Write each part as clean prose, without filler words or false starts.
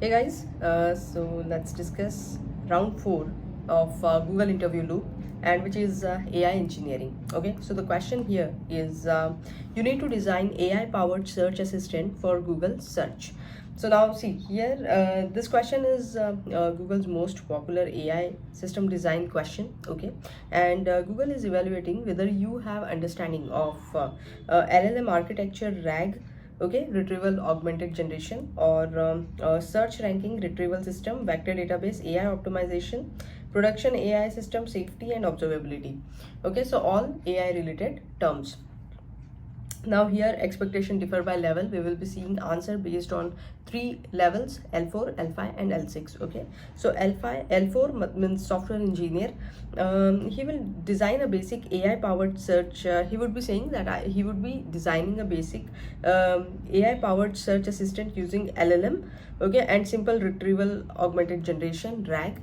Hey guys, so let's discuss round 4 of Google interview loop, and which is AI engineering. Okay, so the question here is you need to design AI powered search assistant for Google search. So now see here, this question is Google's most popular AI system design question. Okay, and Google is evaluating whether you have understanding of LLM architecture, RAG, okay, retrieval augmented generation, or search ranking retrieval system, vector database, AI optimization, production AI system, safety and observability. Okay, so all AI related terms. Now here expectation differ by level. We will be seeing answer based on three levels: L4, L5 and L6. Okay, so L4 means software engineer. He will design a basic AI powered search. He would be saying that he would be designing a basic AI powered search assistant using LLM, okay, and simple retrieval augmented generation, RAG,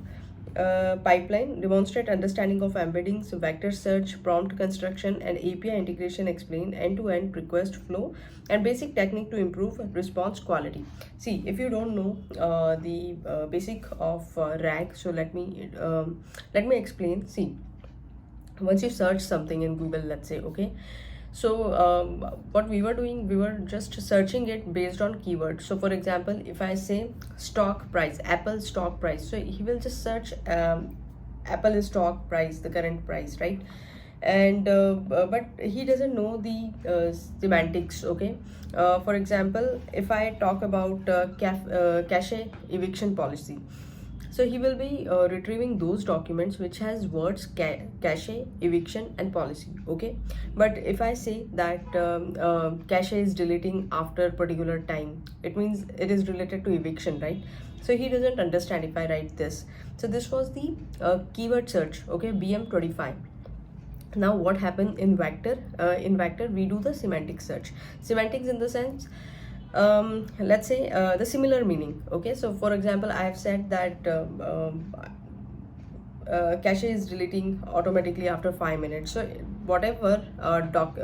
pipeline, demonstrate understanding of embeddings, vector search, prompt construction, and API integration, explain end-to-end request flow, and basic technique to improve response quality. See, if you don't know the basic of RAG, so let me explain. See, once you search something in Google, let's say, okay, so what we were doing, we were just searching it based on keywords. So for example, if I say stock price, Apple stock price, so he will just search Apple stock price, the current price, right? And but he doesn't know the semantics. Okay, for example, if I talk about cache eviction policy, so he will be retrieving those documents which has words cache, eviction and policy. Okay, but if I say that cache is deleting after particular time, it means it is related to eviction, right? So he doesn't understand if I write this. So this was the keyword search, okay, BM25. Now what happened in vector? In vector we do the semantic search. Semantics in the sense, let's say the similar meaning. Okay, so for example, I have said that cache is deleting automatically after 5 minutes. So whatever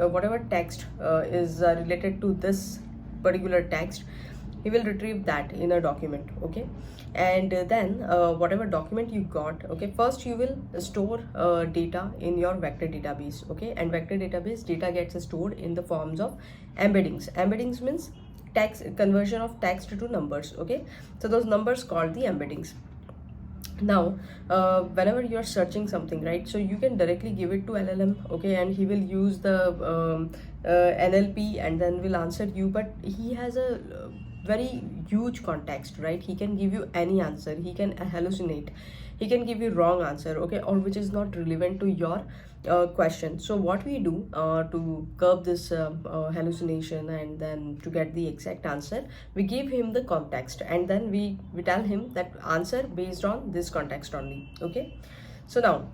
whatever text is related to this particular text, he will retrieve that in a document. Okay, and then whatever document you got, okay, first you will store data in your vector database. Okay, and vector database data gets stored in the forms of embeddings. Embeddings means text conversion of text to numbers. Okay, so those numbers called the embeddings. Now whenever you are searching something, right, so you can directly give it to LLM, okay, and he will use the NLP and then will answer you, but he has a very huge context, right? He can give you any answer, he can hallucinate, he can give you wrong answer, okay, or which is not relevant to your question. So what we do to curb this hallucination and then to get the exact answer, we give him the context and then we tell him that answer based on this context only. Okay, so now,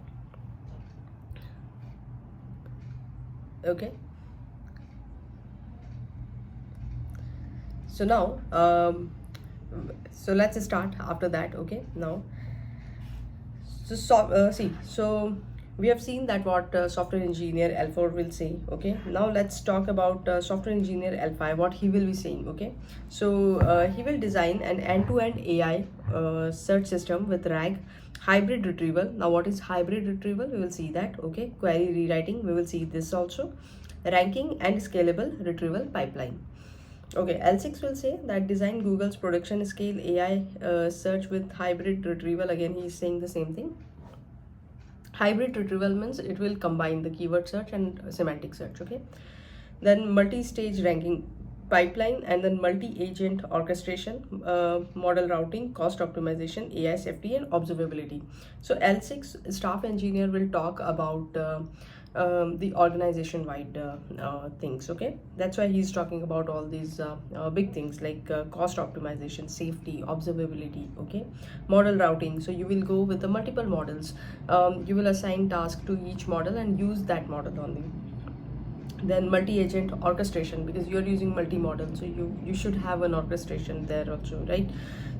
okay, so now so let's start after that. Okay, now, see, so we have seen that what software engineer L4 will say. Okay, now let's talk about software engineer L5, what he will be saying. Okay, so he will design an end-to-end AI search system with RAG, hybrid retrieval. Now what is hybrid retrieval? We will see that. Okay, query rewriting, we will see this also, ranking and scalable retrieval pipeline. Okay, L6 will say that design Google's production scale AI search with hybrid retrieval. Again, he is saying the same thing. Hybrid retrieval means it will combine the keyword search and semantic search. Okay, then multi-stage ranking pipeline, and then multi-agent orchestration, model routing, cost optimization, AI safety and observability. So L6 staff engineer will talk about the organization wide things. Okay, that's why he's talking about all these big things like cost optimization, safety, observability. Okay, model routing, so you will go with the multiple models. You will assign task to each model and use that model only. Then multi-agent orchestration, because you're using multi-model, so you should have an orchestration there also, right?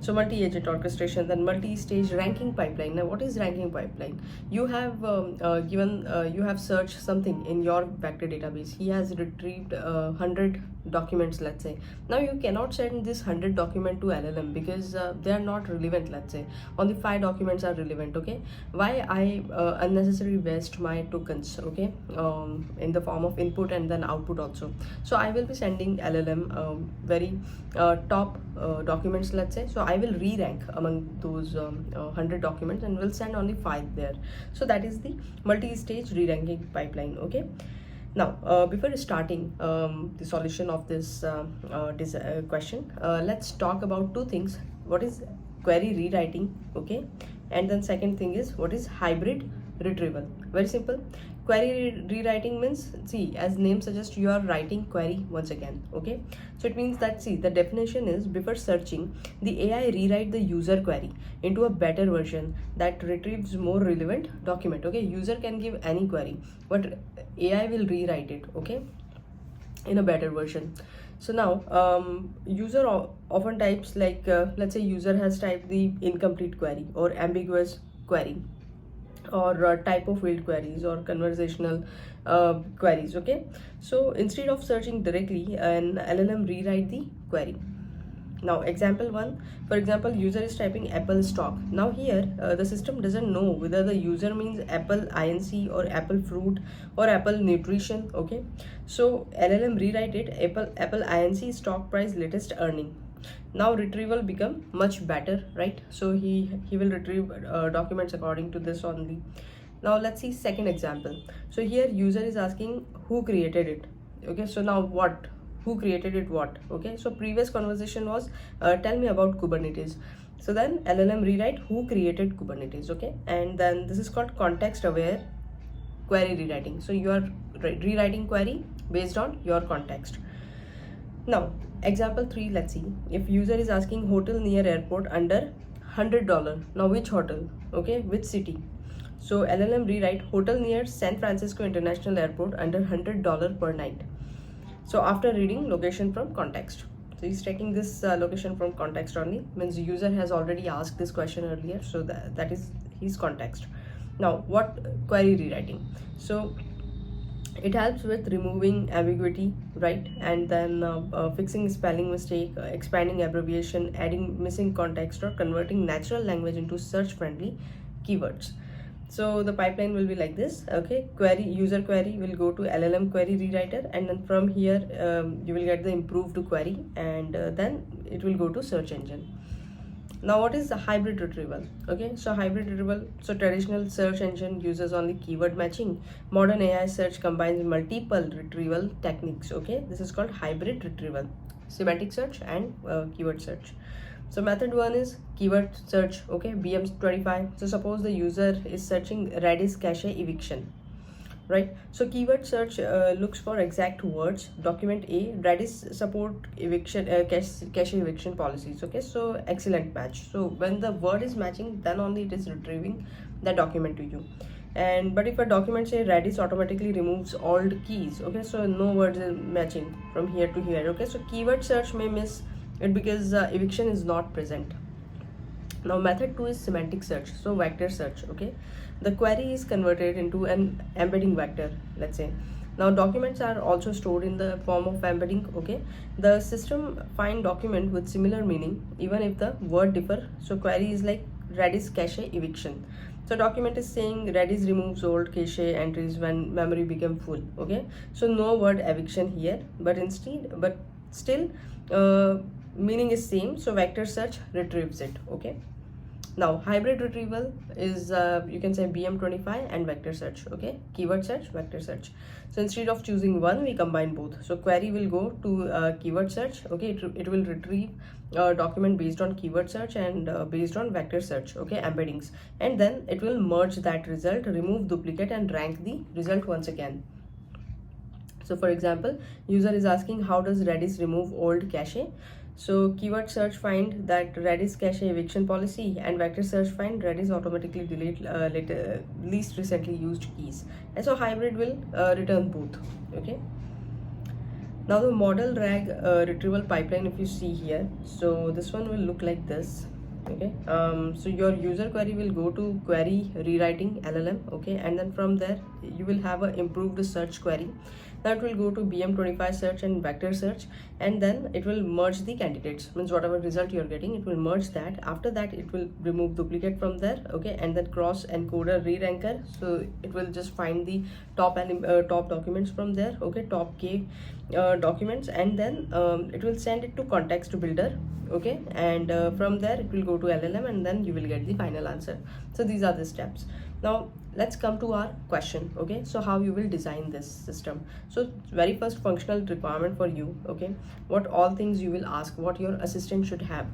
So multi-agent orchestration. Then multi-stage ranking pipeline. Now what is ranking pipeline? You have you have searched something in your vector database. He has retrieved 100 documents, let's say. Now you cannot send this 100 document to LLM, because they are not relevant. Let's say only 5 documents are relevant. Okay, why I unnecessarily waste my tokens, okay, in the form of input and then output also. So I will be sending LLM very top documents, let's say. So I will re-rank among those 100 documents and will send only 5 there. So that is the multi-stage re-ranking pipeline. Okay, now before starting the solution of this question, let's talk about two things. What is query rewriting, okay, and then second thing is what is hybrid retrieval. Very simple. Query rewriting means, see, as name suggests, you are writing query once again. Okay, so it means that, see, the definition is before searching, the AI rewrite the user query into a better version that retrieves more relevant document. Okay, user can give any query, but AI will rewrite it, okay, in a better version. So now user often types, like let's say user has typed the incomplete query or ambiguous query or typo field queries or conversational queries. Okay, so instead of searching directly, an LLM rewrite the query. Now example 1, for example, user is typing apple stock. Now here the system doesn't know whether the user means apple inc or apple fruit or apple nutrition. Okay, so LLM rewrite it apple inc stock price latest earning. Now retrieval become much better, right? So he will retrieve documents according to this only. Now let's see second example. So here user is asking who created it. Okay, so now what, who created it, what? Okay, so previous conversation was tell me about Kubernetes. So then LLM rewrite who created Kubernetes. Okay, and then this is called context aware query rewriting. So you are rewriting query based on your context. Now example 3, let's see. If user is asking hotel near airport under $100, now which hotel, okay, which city? So LLM rewrite hotel near San Francisco International Airport under $100 per night. So after reading location from context, so he's taking this location from context only, means the user has already asked this question earlier, so that is his context. Now what query rewriting? So it helps with removing ambiguity, right, and then fixing spelling mistake, expanding abbreviation, adding missing context, or converting natural language into search friendly keywords. So the pipeline will be like this. Okay, query, user query will go to LLM query rewriter, and then from here you will get the improved query, and then it will go to search engine. Now what is the hybrid retrieval? Okay, so hybrid retrieval, so traditional search engine uses only keyword matching. Modern AI search combines multiple retrieval techniques. Okay, this is called hybrid retrieval, semantic search and keyword search. So method 1 is keyword search. Okay, BM25. So suppose the user is searching Redis cache eviction, right? So keyword search looks for exact words. Document A, Redis support eviction cache eviction policies. Okay, so excellent match. So when the word is matching, then only it is retrieving the document to you. And but if a document say Redis automatically removes all the keys, okay, so no words is matching from here to here. Okay, so keyword search may miss it because eviction is not present. Now method 2 is semantic search, so vector search. Okay, the query is converted into an embedding vector, let's say. Now documents are also stored in the form of embedding. Okay, the system find document with similar meaning even if the word differ. So query is like Redis cache eviction. So document is saying Redis removes old cache entries when memory became full. Okay, so no word eviction here, but still meaning is same, so vector search retrieves it. Okay, now hybrid retrieval is you can say BM25 and vector search. Okay, keyword search, vector search. So instead of choosing one, we combine both. So query will go to keyword search. Okay, it will retrieve document based on keyword search and based on vector search, okay, embeddings, and then it will merge that result, remove duplicate, and rank the result once again. So for example, user is asking how does Redis remove old cache? So keyword search find that Redis cache eviction policy, and vector search find Redis automatically delete least recently used keys. And so hybrid will return both. Okay. Now the model RAG retrieval pipeline, if you see here, so this one will look like this. Okay, so your user query will go to query rewriting LLM. Okay, and then from there you will have a improved search query. That will go to BM25 search and vector search, and then it will merge the candidates, means whatever result you're getting, it will merge that. After that it will remove duplicate from there. Okay, and then cross encoder re-ranker, so it will just find the top documents from there. Okay, top k documents, and then it will send it to context builder. Okay, and from there it will go to LLM, and then you will get the final answer. So these are the steps. Now let's come to our question. Okay, so how you will design this system. So very first functional requirement for you. Okay, what all things you will ask, what your assistant should have.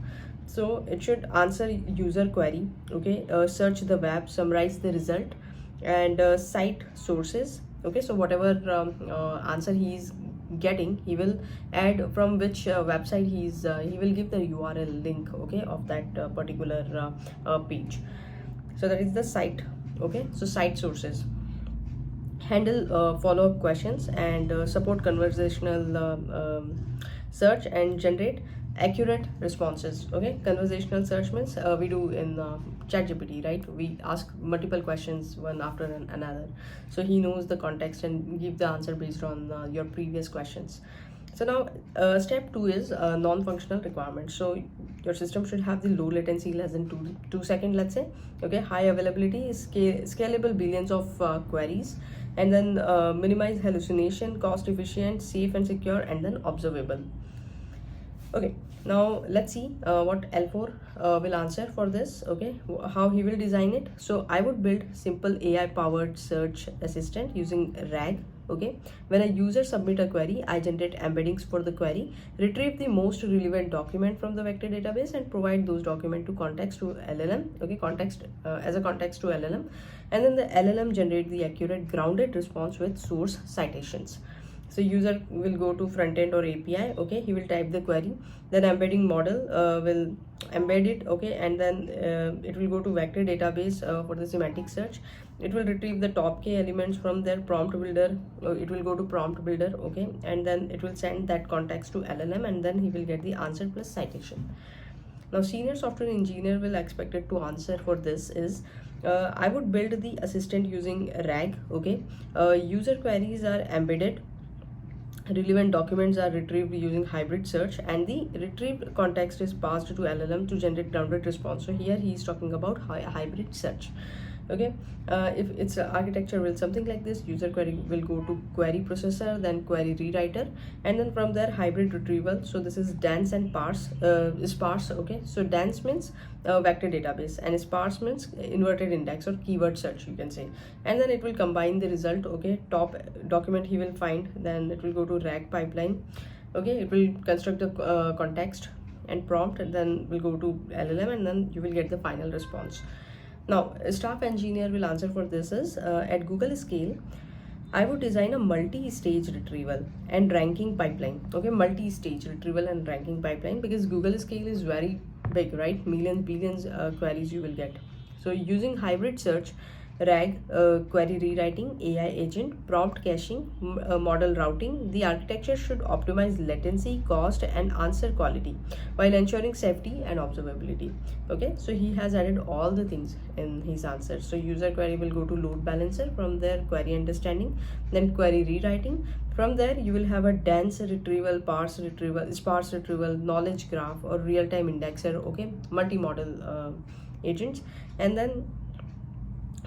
So it should answer user query. Okay, search the web, summarize the result, and cite sources. Okay, so whatever answer he is getting, he will add from which website he will give the URL link, okay, of that particular page. So that is the cite. Okay, so cite sources, handle follow-up questions, and support conversational search, and generate accurate responses. Okay, conversational search means we do in ChatGPT, right? We ask multiple questions one after another, so he knows the context and give the answer based on your previous questions. So now step 2 is non-functional requirements. So your system should have the low latency, less than 2 seconds, let's say. Okay, high availability, scalable billions of queries, and then minimize hallucination, cost efficient, safe and secure, and then observable. Okay, now let's see what L4 will answer for this. Okay, how he will design it. So I would build simple AI powered search assistant using RAG. Okay, when a user submit a query, I generate embeddings for the query, retrieve the most relevant document from the vector database, and provide those document to context to LLM. Okay, context as a context to LLM, and then the LLM generate the accurate grounded response with source citations. So user will go to front end or API. Okay, he will type the query, then embedding model will embed it. Okay, and then it will go to vector database for the semantic search. It will retrieve the top k elements from their prompt builder. It will go to prompt builder. Okay, and then it will send that context to LLM, and then he will get the answer plus citation. Now senior software engineer will expected to answer for this is I would build the assistant using RAG. Okay, user queries are embedded, relevant documents are retrieved using hybrid search, and the retrieved context is passed to LLM to generate grounded response. So here he is talking about hybrid search. Okay, if its architecture will something like this, user query will go to query processor, then query rewriter, and then from there hybrid retrieval. So this is dense and sparse. Okay, so dense means vector database, and sparse means inverted index or keyword search, you can say. And then it will combine the result. Okay, top document he will find, then it will go to RAG pipeline. Okay, it will construct the context and prompt, and then will go to LLM, and then you will get the final response. Now, a staff engineer will answer for this is at Google scale, I would design a multi-stage retrieval and ranking pipeline. Okay, multi-stage retrieval and ranking pipeline, because Google scale is very big, right? Millions, billions queries you will get. So using hybrid search, RAG, query rewriting, AI agent, prompt caching, model routing, the architecture should optimize latency, cost, and answer quality while ensuring safety and observability. Okay, so he has added all the things in his answer. So user query will go to load balancer, from there query understanding, then query rewriting. From there you will have a dense retrieval, sparse retrieval, knowledge graph, or real-time indexer. Okay, multi-model agents, and then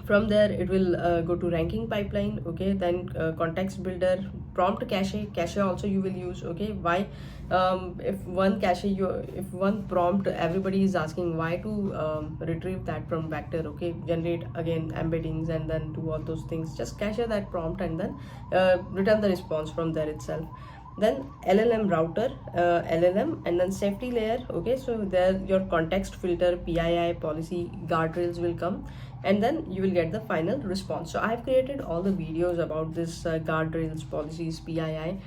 from there it will go to ranking pipeline. Okay, then context builder, prompt cache also you will use. Okay, why if one prompt everybody is asking, why to retrieve that from vector? Okay, generate again embeddings and then do all those things, just cache that prompt and then return the response from there itself. Then LLM router, LLM, and then safety layer. Okay, so there your context filter, PII policy, guardrails will come, and then you will get the final response. So I have created all the videos about this guardrails, policies, PII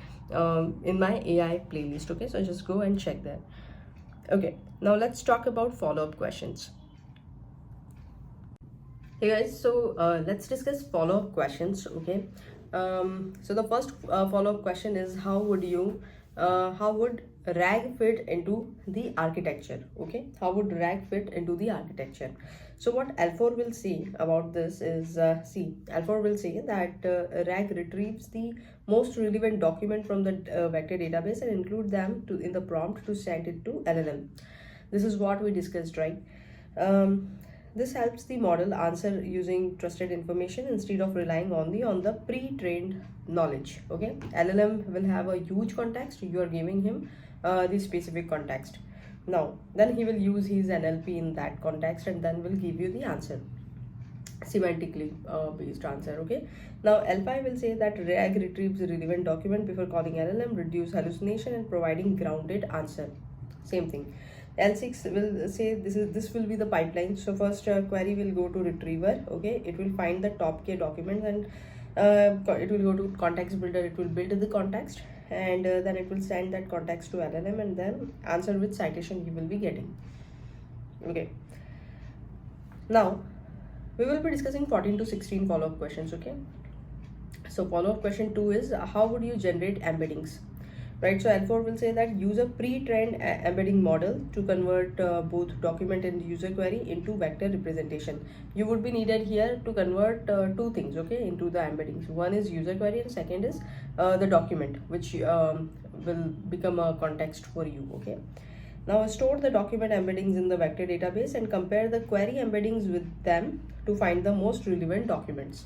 in my AI playlist. Okay, so just go and check there. Okay, now let's talk about follow-up questions. Hey guys, so let's discuss follow-up questions. Okay, So the first follow-up question is how would RAG fit into the architecture? Okay, how would RAG fit into the architecture? So what L4 will say about this is, L4 will say that RAG retrieves the most relevant document from the vector database and include them in the prompt to send it to LLM. This is what we discussed, right? Um, this helps the model answer using trusted information instead of relying only on the pre-trained knowledge. Okay, LLM will have a huge context. You are giving him the specific context. Now, then he will use his NLP in that context and then will give you the answer, semantically based answer. Okay, now L5 will say that RAG retrieves a relevant document before calling LLM, reduce hallucination and providing grounded answer. Same thing. L6 will say this will be the pipeline. So first query will go to retriever. Okay, it will find the top k documents and it will go to context builder. It will build the context and then it will send that context to LLM and then answer with citation you will be getting. Okay, now we will be discussing 14 to 16 follow-up questions. Okay, so follow-up question 2 is how would you generate embeddings? Right, so L4 will say that use a pre-trained embedding model to convert both document and user query into vector representation. You would be needed here to convert two things, okay, into the embeddings. One is user query and second is the document, which will become a context for you. Okay, now store the document embeddings in the vector database and compare the query embeddings with them to find the most relevant documents.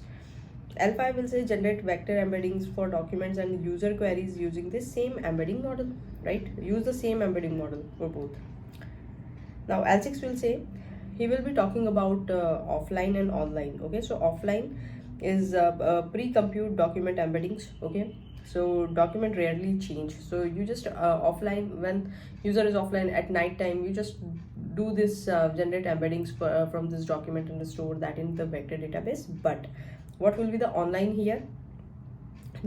L5 will say generate vector embeddings for documents and user queries using the same embedding model, right? Use the same embedding model for both. Now L6 will say he will be talking about offline and online. Okay, so offline is pre-compute document embeddings. Okay, so document rarely change. So you just offline, when user is offline at night time, you just do this generate embeddings from this document and store that in the vector database. But what will be the online here?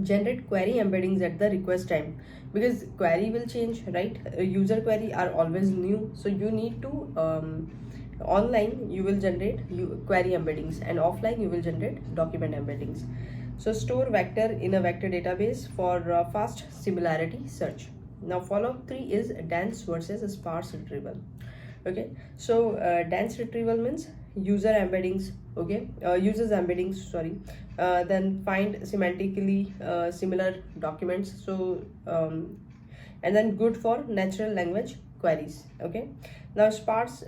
Generate query embeddings at the request time, because query will change, right? User query are always new, so you need to online you will generate query embeddings and offline you will generate document embeddings. So store vector in a vector database for fast similarity search. Now follow-up 3 is dense versus sparse retrieval. Okay, so dense retrieval means user embeddings. Okay, users embeddings, sorry, then find semantically similar documents. So and then good for natural language queries. Okay, now sparse,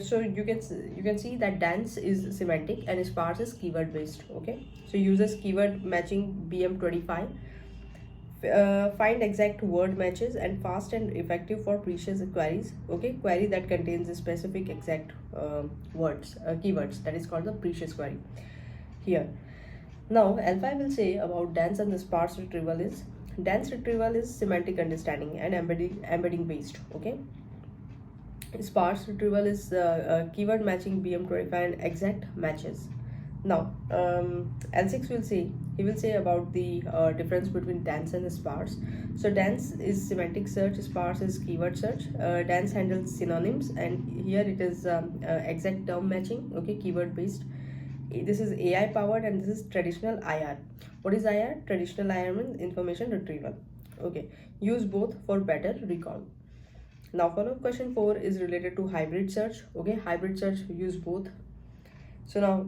so you can see that dense is semantic and sparse is keyword based. Okay, so uses keyword matching BM25, find exact word matches, and fast and effective for precious queries. Okay, query that contains a specific exact words, keywords, that is called the precious query here. Now L5 will say about dense and the sparse retrieval is dense retrieval is semantic understanding and embedding based. Okay, sparse retrieval is keyword matching BM25 and exact matches. Now L6 will say about the difference between dense and sparse. So dense is semantic search, sparse is keyword search. Dense handles synonyms, and here it is exact term matching. Okay, keyword based. This is AI powered and this is traditional IR. What is IR? Traditional IR means information retrieval. Okay, use both for better recall. Now follow-up question 4 is related to hybrid search. Okay, hybrid search use both. So now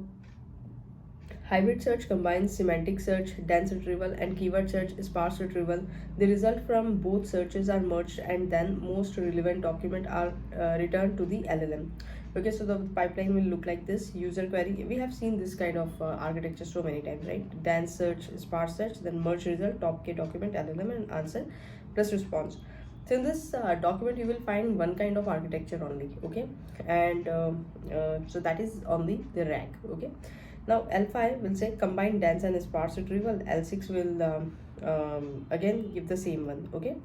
hybrid search combines semantic search, dense retrieval, and keyword search, sparse retrieval. The result from both searches are merged and then most relevant document are returned to the LLM. Okay, so the pipeline will look like this. User query, we have seen this kind of architecture so many times, right? Dense search, sparse search, then merge result, top k document, LLM, and answer plus response. So in this document you will find one kind of architecture only. Okay, and so that is only the RAG. Okay, now L5 will say combine dense and sparse retrieval. L6 will again give the same one. Okay,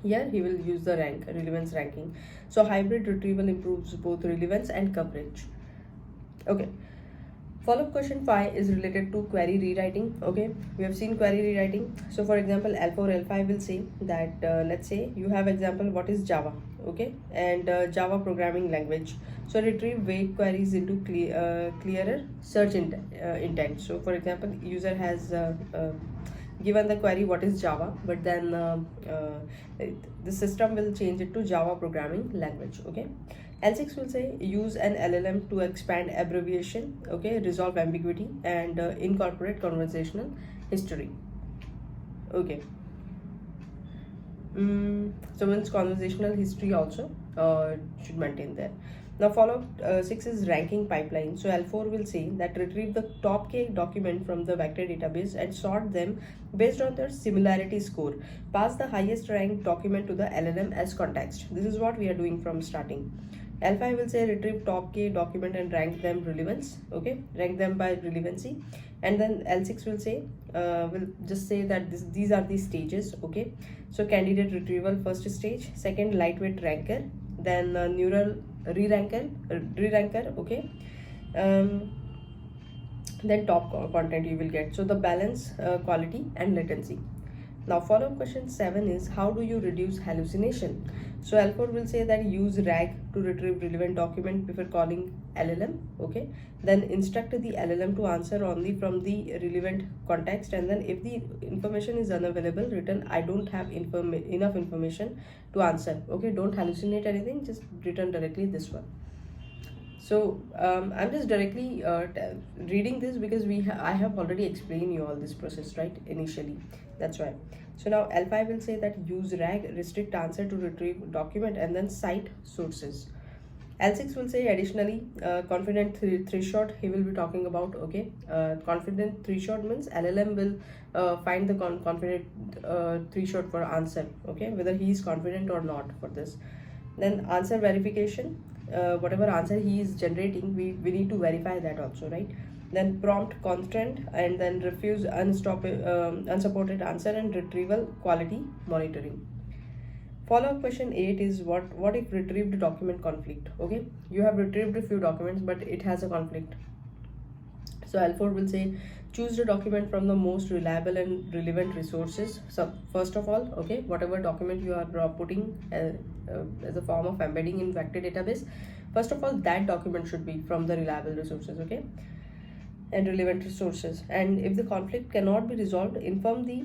here he will use the relevance ranking. So hybrid retrieval improves both relevance and coverage. Okay, follow-up question 5 is related to query rewriting. Okay, we have seen query rewriting. So for example, L4 L5 will say that let's say you have example what is Java. Okay, and Java programming language. So retrieve vague queries into clearer search intent. So for example, user has given the query what is Java, but then the system will change it to Java programming language. Okay. L6 will say use an LLM to expand abbreviation, okay, resolve ambiguity, and incorporate conversational history. Okay. So means conversational history also should maintain there. Now follow 6 is ranking pipeline. So L4 will say that retrieve the top K document from the vector database and sort them based on their similarity score. Pass the highest ranked document to the LLM as context. This is what we are doing from starting. L5 will say retrieve top K document and rank them relevance. Okay, rank them by relevancy. And then L6 will say will just say that these are the stages. Okay, so candidate retrieval first stage, second lightweight ranker, then neural re-ranker. Okay, then top content you will get. So the balance, quality and latency. Now follow-up question 7 is how do you reduce hallucination? So L4 will say that use RAG to retrieve relevant document before calling LLM. Okay, then instruct the LLM to answer only from the relevant context, and then if the information is unavailable, return I don't have enough information to answer. Okay, don't hallucinate anything, just return directly this one. So I'm just directly reading this because I have already explained you all this process, right, initially. That's why. So now L5 will say that use RAG restrict answer to retrieve document and then cite sources. L6 will say additionally confident threshold he will be talking about. Okay, confident threshold means LLM will find the confident threshold for answer. Okay, whether he is confident or not for this. Then answer verification, whatever answer he is generating, we need to verify that also, right? Then prompt constraint, and then refuse unsupported answer, and retrieval quality monitoring. Follow-up question 8 is what if retrieved document conflict? Okay, you have retrieved a few documents but it has a conflict. So L4 will say choose the document from the most reliable and relevant resources. So first of all, okay, whatever document you are putting as a form of embedding in vector database, first of all that document should be from the reliable resources, okay, and relevant resources. And if the conflict cannot be resolved, inform the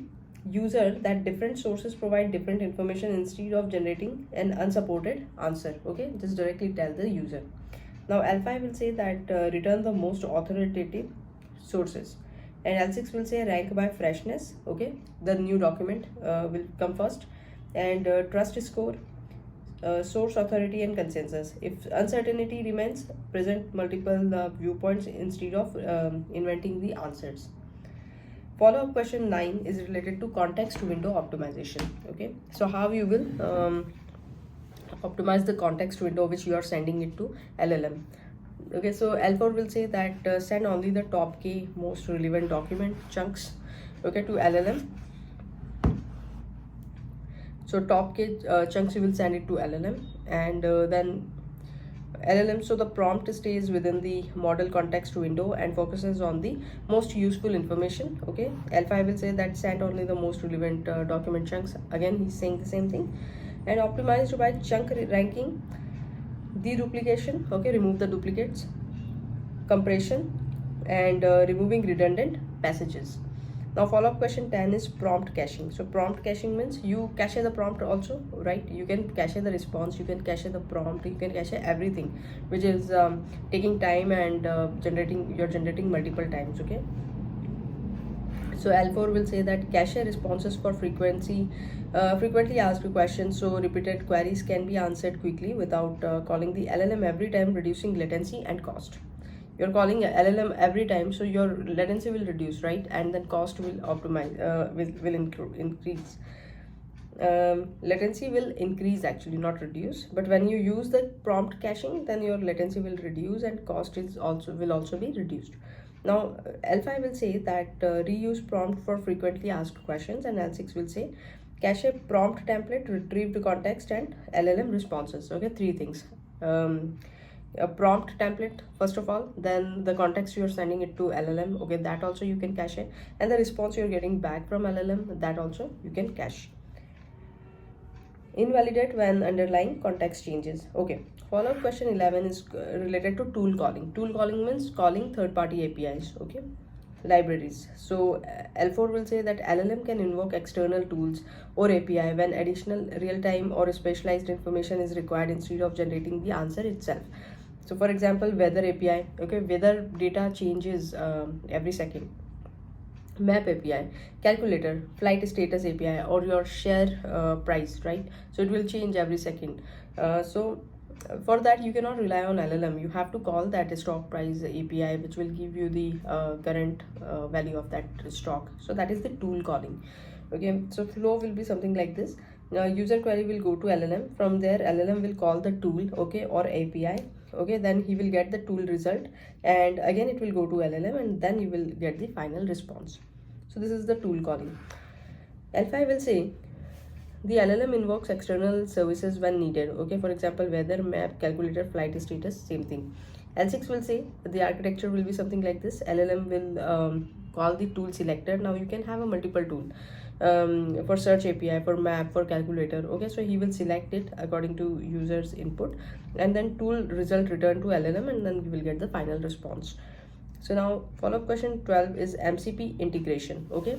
user that different sources provide different information instead of generating an unsupported answer. Okay, just directly tell the user. Now L5 will say that return the most authoritative sources, and L6 will say rank by freshness. Okay, the new document will come first, and trust score, source authority and consensus. If uncertainty remains, present multiple viewpoints instead of inventing the answers. Follow-up question 9 is related to context window optimization. Okay, so how you will optimize the context window which you are sending it to LLM. Okay, so L4 will say that send only the top K most relevant document chunks, okay, to LLM. So top K chunks you will send it to LLM, and then LLM, so the prompt stays within the model context window and focuses on the most useful information. Okay, L5 will say that send only the most relevant document chunks. Again, he's saying the same thing. And optimized by chunk ranking, deduplication, okay, remove the duplicates, compression, and removing redundant passages. Now follow-up question 10 is prompt caching. So prompt caching means you cache the prompt also, right? You can cache the response, you can cache the prompt, you can cache everything which is taking time and you're generating multiple times. Okay, so L4 will say that cache responses for frequently asked questions, so repeated queries can be answered quickly without calling the LLM every time, reducing latency and cost. You're calling a LLM every time, so your latency will reduce, right? And then cost will optimize, will increase. Latency will increase actually, not reduce. But when you use the prompt caching, then your latency will reduce and cost will also be reduced. Now L5 will say that reuse prompt for frequently asked questions, and L6 will say cache prompt template, retrieved context, and LLM responses. Okay, three things. A prompt template first of all, then the context you're sending it to LLM, okay, that also you can cache it, and the response you're getting back from LLM, that also you can cache. Invalidate when underlying context changes. Okay. Follow-up question 11 is related to tool calling. Tool calling means calling third-party APIs. Okay. Libraries. So L4 will say that LLM can invoke external tools or API when additional real-time or specialized information is required instead of generating the answer itself. So for example, weather API. Okay, weather data changes every second. Map API, calculator, flight status API, or your share price, right? So it will change every second. For that, you cannot rely on LLM. You have to call that stock price API, which will give you the current value of that stock. So that is the tool calling. Okay, so flow will be something like this. User query will go to LLM. From there, LLM will call the tool, okay, or API. Okay, then he will get the tool result, and again it will go to LLM, and then you will get the final response. So this is the tool calling. L5 will say the LLM invokes external services when needed. Okay, for example, weather, map, calculator, flight status, same thing. L6 will say the architecture will be something like this. LLM will call the tool selector. Now you can have a multiple tool for search API, for map, for calculator. Okay, so he will select it according to user's input, and then tool result return to LLM, and then you will get the final response. So now follow-up question 12 is MCP integration. Okay,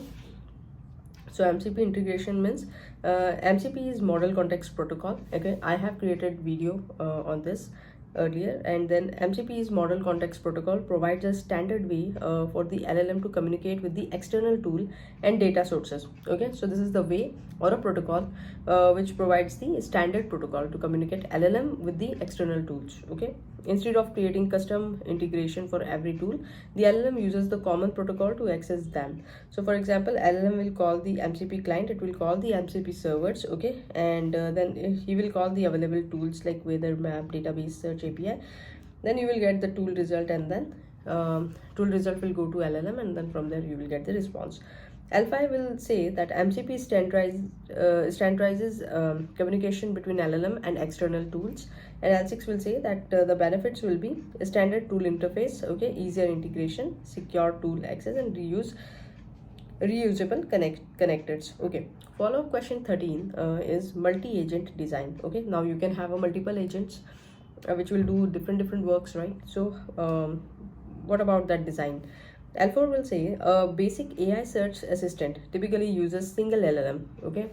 so MCP integration means MCP is model context protocol. Okay, I have created video on this earlier, and then MCP is model context protocol, provides a standard way for the LLM to communicate with the external tool and data sources. Okay, so this is the way or a protocol which provides the standard protocol to communicate LLM with the external tools. Okay, instead of creating custom integration for every tool, the LLM uses the common protocol to access them. So for example, LLM will call the MCP client, it will call the MCP servers. Okay, and then he will call the available tools like weather, map, database, search API. Then you will get the tool result, and then tool result will go to LLM, and then from there you will get the response. L5 will say that MCP standardizes communication between LLM and external tools, and L6 will say that the benefits will be a standard tool interface, okay, easier integration, secure tool access, and reusable connectors. Okay, follow-up question 13 is multi-agent design. Okay, now you can have a multiple agents which will do different works, right? So what about that design? L4 will say a basic AI search assistant typically uses single LLM. Okay,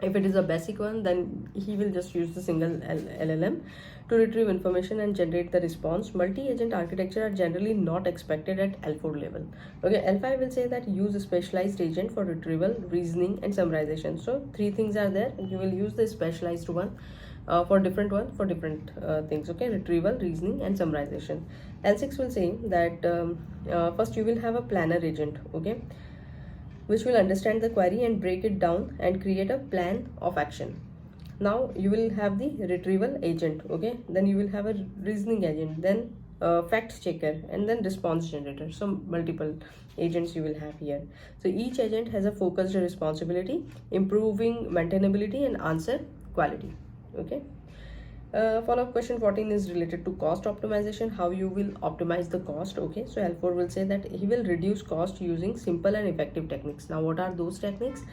if it is a basic one, then he will just use the single LLM to retrieve information and generate the response. Multi-agent architecture are generally not expected at L4 level. Okay, L5 will say that use a specialized agent for retrieval, reasoning, and summarization. So three things are there. You will use the specialized one for different things. Okay, retrieval, reasoning, and summarization. L6 will say that first you will have a planner agent. Okay, which will understand the query and break it down and create a plan of action. Now you will have the retrieval agent. Okay, then you will have a reasoning agent, then fact checker, and then response generator. So multiple agents you will have here. So each agent has a focused responsibility, improving maintainability and answer quality. Okay, follow-up question 14 is related to cost optimization, how you will optimize the cost. Okay, so L4 will say that he will reduce cost using simple and effective techniques. Now what are those techniques?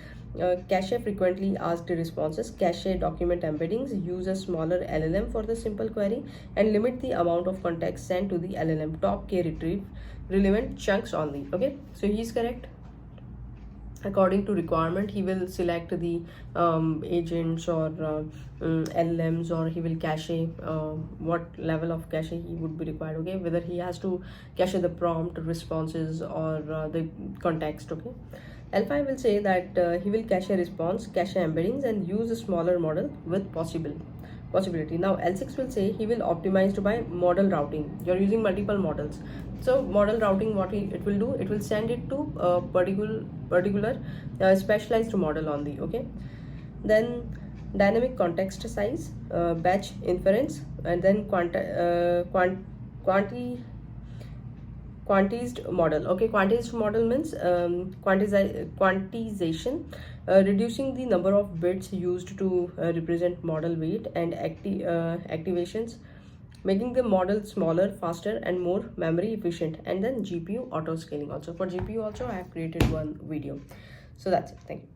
Cache frequently asked responses, cache document embeddings, use a smaller LLM for the simple query, and limit the amount of context sent to the LLM. Top K retrieve relevant chunks only. Okay, so he is correct. According to requirement, he will select the agents or LLMs, or he will cache what level of cache he would be required. Okay, whether he has to cache the prompt responses or the context. Okay, L5 will say that he will cache a response, cache embeddings, and use a smaller model with possibility. Now L6 will say he will optimize by model routing. You're using multiple models, so model routing, what it will do, it will send it to a particular specialized model only. Okay, then dynamic context size, batch inference, and then quantized model. Okay, quantized model means quantization, reducing the number of bits used to represent model weight, and activations, making the model smaller, faster, and more memory efficient. And then GPU auto scaling also. For GPU also I have created one video. So that's it. Thank you.